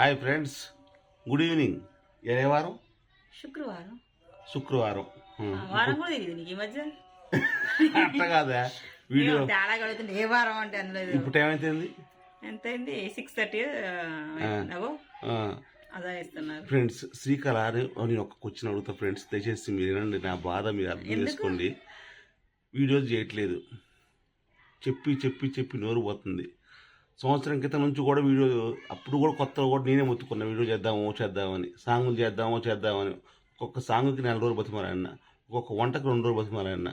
Hi friends, good evening. ఏ వారం? శుక్రవారం. వారం కూడా తెలియదు నీకు ఈ మధ్య. అట్లా కాదా వీడియో తేడా కడుగుతుంది. ఏ వారం అంటే అందులో ఇప్పుడు ఏమైతుంది? ఎంతైంది? 6:30 అదే ఇస్తున్నారు. ఫ్రెండ్స్, శ్రీకళ అని ఒక క్వశ్చన్ అడుగుతా ఫ్రెండ్స్, దయచేసి మీరు వినండి. నా బాధ మీరు అర్థం చేసుకోండి. వీడియోలు చేయట్లేదు, చెప్పి చెప్పి చెప్పి నోరు పోతుంది. సంవత్సరం క్రితం నుంచి కూడా వీడియో, అప్పుడు కూడా కొత్తగా కూడా నేనే మొత్తుకున్నా వీడియో చేద్దామని, సాంగులు చేద్దామని. ఒక్కొక్క సాంగుకి 4 రోజులు బతిమాలన్న, ఒక్కొక్క వంటకు 2 రోజులు బతిమాలన్న.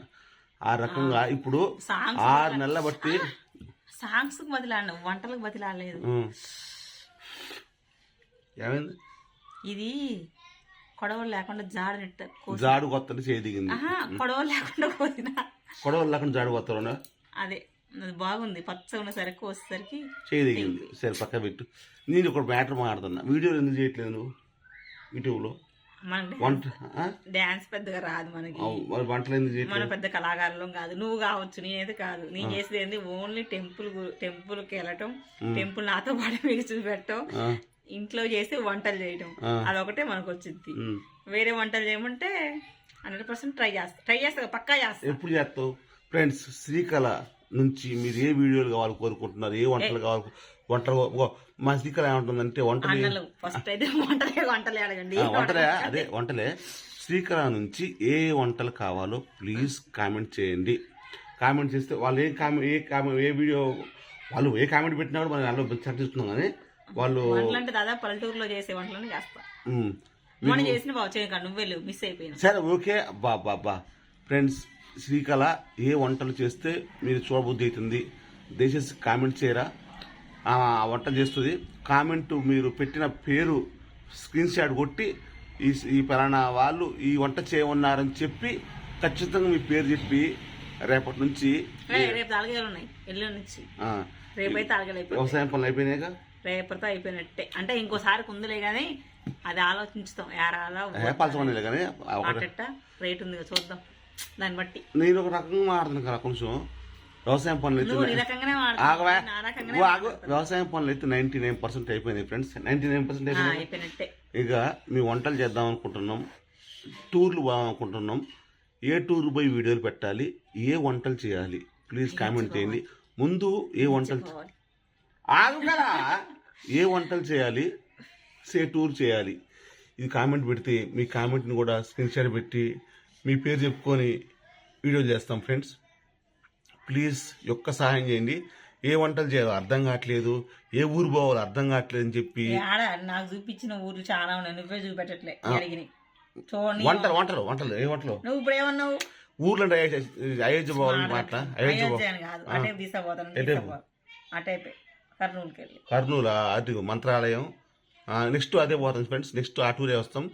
ఆ రకంగా ఇప్పుడు 6 నెలల బట్టి సాంగ్స్ బతిలాడిన, వంటలకు బతిలాడలేదు. ఏమైంది? ఇది కొడవలు లేకుండా జాడు కొత్త చేయదిగింది. కొడవలు లేకుండా కోసిన, కొడవలు లేకుండా జాడు కొత్త అదే అది బాగుంది. పచ్చ ఉన్న సరికి వచ్చేసరికి చేయదిగింది. సరే పక్క పెట్టు. నేను ఒక మ్యాటర్ మాట్లాడుతున్నా. వీడియోలు ఎందుకు చేయట్లేదు నువ్వు యూట్యూబ్లో? డాన్స్ పెద్దగా రాదు మనకి, వంటలు ఎందుకు చేయట్లేదు? మన పెద్ద కళాకారులం కాదు. నువ్వు కావచ్చు, నేనైతే కాదు. నేను చేసేది ఏంది, ఓన్లీ టెంపుల్కి వెళ్ళటం, టెంపుల్ నాతో పాటు మీకు చూపెట్టడం, ఇంట్లో చేసి వంటలు చేయటం, అదొకటే మనకు వచ్చింది. వేరే వంటలు చేయమంటే 100% ట్రై చేస్తా, పక్కా చేస్తా. ఎప్పుడు చేస్తావు? ఫ్రెండ్స్, శ్రీకళ నుంచి మీరు ఏ వీడియోలు కావాలి కోరుకుంటున్నారు, ఏ వంటలు కావాలి? మా శ్రీకళ ఏమంటుందంటే వంటలే. శ్రీకళ నుంచి ఏ వంటలు కావాలో ప్లీజ్ కామెంట్ చేయండి. కామెంట్ చేస్తే వాళ్ళు ఏ వీడియో వాళ్ళు ఏ కామెంట్ పెట్టినా కూడా మనం అందులో చర్చిస్తున్నాం. కానీ వాళ్ళు దాదాపు పల్లెటూరులో చేసే వంటలను చేస్తా. మనం చేసిన నువ్వే మిస్ అయిపోయినా సరే, ఓకే. బా ఫ్రెండ్స్, శ్రీకళ ఏ వంటలు చేస్తే మీరు చూడబుద్ధి అవుతుంది, దయచేసి కామెంట్ చేయరా. ఆ వంటలు చేస్తుంది. కామెంట్ మీరు పెట్టిన పేరు స్క్రీన్ షాట్ కొట్టి ఈ పలానా వాళ్ళు ఈ వంట చేయమన్నారని చెప్పి ఖచ్చితంగా మీ పేరు చెప్పి రేపటి నుంచి వ్యవసాయం పనులు అయిపోయినాయిగా, రేపటితో అయిపోయినట్టే. అంటే ఇంకోసారి కుందులే గానీ అది ఆలోచించుతాం. పలసమని కానీ రేట్ ఉంది చూద్దాం, దాన్ని బట్టి. నేను ఒక రకంగా మాట్లాడుతున్నాను కదా, కొంచెం వ్యవసాయం పనులు అయితే వ్యవసాయం పనులు అయితే 99% అయిపోయినాయి ఫ్రెండ్స్. 99% అయిపోయినట్టే. ఇక మీ వంటలు చేద్దాం అనుకుంటున్నాం, టూర్లు పోవాలనుకుంటున్నాం. ఏ టూర్ పోయి వీడియోలు పెట్టాలి, ఏ వంటలు చేయాలి, ప్లీజ్ కామెంట్ చేయండి. ముందు ఏ వంటలు ఏ వంటలు చేయాలి, టూర్ చేయాలి, ఇది కామెంట్ పెడితే మీ కామెంట్ని కూడా స్క్రీన్ షాట్ పెట్టి మీ పేరు చెప్పుకొని వీడియోలు చేస్తాం ఫ్రెండ్స్. ప్లీజ్ ఒక్క సహాయం చేయండి. ఏ వంటలు చేయాలో అర్థం కావట్లేదు, ఏ ఊరు పోవాలో అర్థం కావట్లేదు అని చెప్పి నాకు చూపించిన ఊర్లు చాలా ఉన్నాయి, నువ్వే చూపెట్టట్లే. వంటలు ఏ వంటలు నువ్వు ఇప్పుడు ఏమన్నావు? ఊర్లో అయోధ్య పోవాలని మాట. కర్నూలు అటు మంత్రాలయం. నెక్స్ట్ అదే పోతాం ఫ్రెండ్స్. నెక్స్ట్ ఆ టూరే వస్తాం.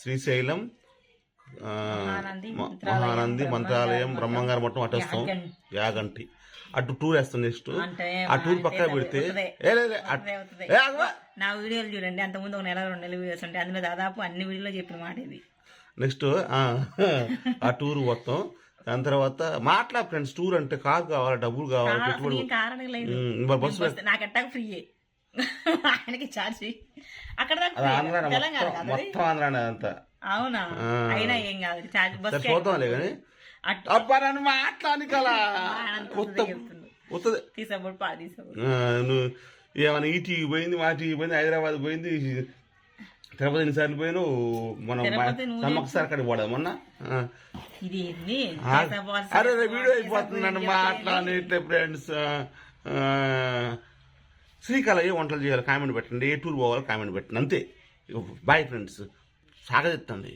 శ్రీశైలం, మహానంది, మంత్రాలయం, బ్రహ్మంగారు మొత్తం అటు వస్తాం. యాగంటి అటు టూర్ వేస్తాం. నెక్స్ట్ ఆ టూర్ పక్కన పెడితే నా వీడియోలు చూడండి, అంత ముందు 1 నెల 2 నెలల వీడియోస్ ఉంటాయి, అందులో దాదాపు అన్ని వీడియోలో చెప్పిన మాట ఇది. నెక్స్ట్ ఆ టూర్ మొత్తం. దాని తర్వాత మాట్లా ఫ్రెండ్స్, టూర్ అంటే కారు కావాలి, డబ్బులు కావాలి, పెట్టుబడి. నాకెట్టా ఫ్రీ, ఆయనకి ఛార్జ్ అక్కడ మొత్తం ఆంధ్రానే అంతా. అవునా? అయినా ఏం కాదు, ఛార్జ్ బస్ చూద్దాంలే. కానీ అబ్బా నన్ను మాట్లాడి కదా నువ్వు ఏమైనా ఈ టీవీ పోయింది, మా టీవీ పోయింది, హైదరాబాద్ పోయింది, తిరుపతి ఎన్నిసార్లు పోయినావు. మనం సమ్మక్కసారి అక్కడికి పోడా మొన్న. అరే వీడియో అయిపోతుంది, నన్ను మాట్లాడి ఫ్రెండ్స్. శ్రీకళ ఏ వంటలు చేయాలి కామెంట్ పెట్టండి, ఏ టూర్ పోవాలి కామెంట్ పెట్టండి, అంతే. Bye friends, సాగదిస్తండి.